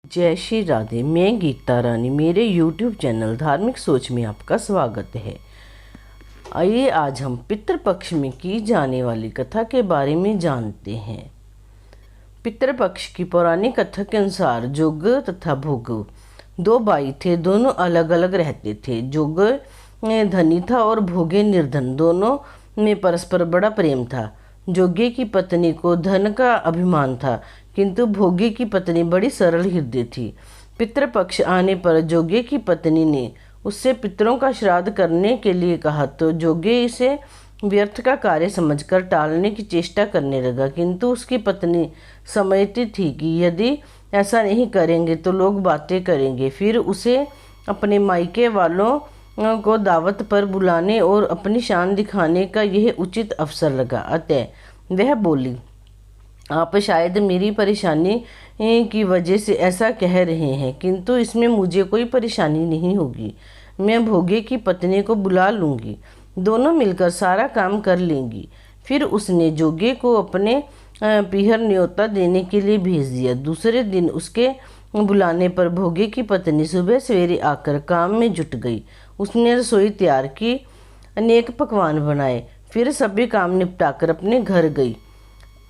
जय श्री राधे। मैं गीता रानी, मेरे YouTube चैनल धार्मिक सोच में आपका स्वागत है। आइए आज हम पितृपक्ष में की जाने वाली कथा के बारे में जानते हैं। पितृपक्ष की पौराणिक कथा के अनुसार जोग तथा भोग दो भाई थे। दोनों अलग अलग रहते थे। जोग धनी था और भोगे निर्धन। दोनों में परस्पर बड़ा प्रेम था। जोगे की पत्नी को धन का अभिमान था, किंतु भोगे की पत्नी बड़ी सरल हृदय थी। पितृपक्ष आने पर जोगे की पत्नी ने उससे पितरों का श्राद्ध करने के लिए कहा, तो जोगे इसे व्यर्थ का कार्य समझकर टालने की चेष्टा करने लगा। किंतु उसकी पत्नी समझती थी कि यदि ऐसा नहीं करेंगे तो लोग बातें करेंगे। फिर उसे अपने मायके वालों को दावत पर बुलाने और अपनी शान दिखाने का यह उचित अवसर लगा। अतः वह बोली, आप शायद मेरी परेशानी की वजह से ऐसा कह रहे हैं, किंतु इसमें मुझे कोई परेशानी नहीं होगी। मैं भोगे की पत्नी को बुला लूँगी, दोनों मिलकर सारा काम कर लेंगी। फिर उसने जोगे को अपने पीहर न्योता देने के लिए भेज दिया। दूसरे दिन उसके बुलाने पर भोगे की पत्नी सुबह सवेरे आकर काम में जुट गई। उसने रसोई तैयार की, अनेक पकवान बनाए, फिर सभी काम निपटाकर अपने घर गई।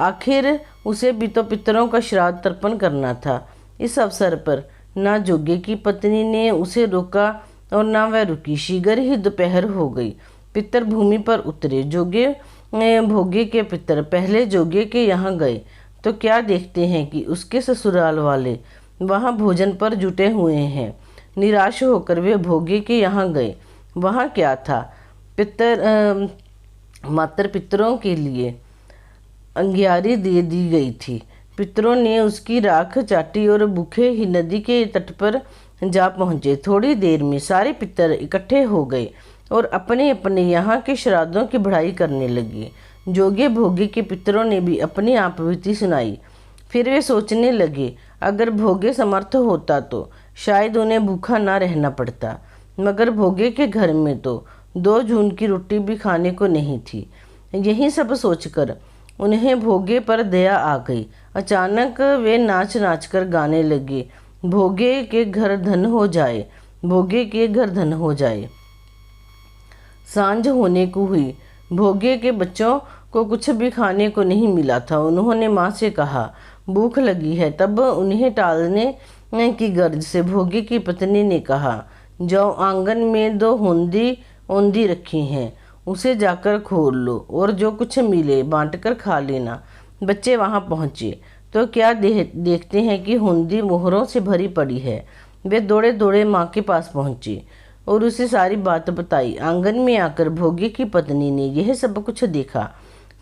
आखिर उसे भी तो पितरों का श्राद्ध तर्पण करना था। इस अवसर पर ना जोगे की पत्नी ने उसे रोका और ना वह रुकी। शीघ्र ही दोपहर हो गई। पितर भूमि पर उतरे। भोगे के पितर पहले जोगे के यहाँ गए तो क्या देखते हैं कि उसके ससुराल वाले वहाँ भोजन पर जुटे हुए हैं। निराश होकर वे भोगे के यहाँ गए। वहाँ क्या था, मात्र पितरों के लिए अंगियारी दे दी गई थी। पितरों ने उसकी राख चाटी और भूखे ही नदी के तट पर जा पहुँचे। थोड़ी देर में सारे पितर इकट्ठे हो गए और अपने अपने यहाँ के श्राद्धों की बढ़ाई करने लगे। जोगे भोगे के पितरों ने भी अपनी आपबीती सुनाई। फिर वे सोचने लगे, अगर भोगे समर्थ होता तो शायद उन्हें भूखा ना रहना पड़ता, मगर भोगे के घर में तो 2 जून की रोटी भी खाने को नहीं थी। यही सब सोचकर उन्हें भोगे पर दया आ गई। अचानक वे नाच नाच कर गाने लगे, भोगे के घर धन हो जाए, भोगे के घर धन हो जाए। सांझ होने को हुई। भोगे के बच्चों को कुछ भी खाने को नहीं मिला था। उन्होंने माँ से कहा, भूख लगी है। तब उन्हें टालने की गर्ज से भोगे की पत्नी ने कहा, जाओ, आंगन में 2 औंधी रखी हैं, उसे जाकर खोल लो और जो कुछ मिले बांटकर खा लेना। बच्चे वहां पहुंचे तो क्या देखते हैं कि हुंडी मोहरों से भरी पड़ी है। वे दौड़े दौड़े माँ के पास पहुंचे और उसे सारी बात बताई। आंगन में आकर भोगे की पत्नी ने यह सब कुछ देखा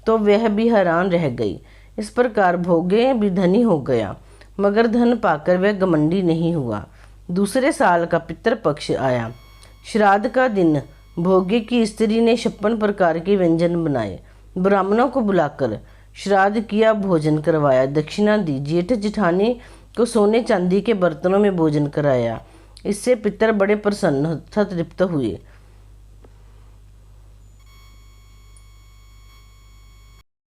तो वह भी हैरान रह गई। इस प्रकार भोगे भी धनी हो गया, मगर धन पाकर वह घमंडी नहीं हुआ। दूसरे साल का पितृपक्ष आया। श्राद्ध का दिन भोगे की स्त्री ने 56 प्रकार के व्यंजन बनाए। ब्राह्मणों को बुलाकर श्राद्ध किया, भोजन करवाया, दक्षिणा दी। जेठ जिठानी को सोने चांदी के बर्तनों में भोजन कराया। इससे पितर बड़े प्रसन्न तथा तृप्त हुए।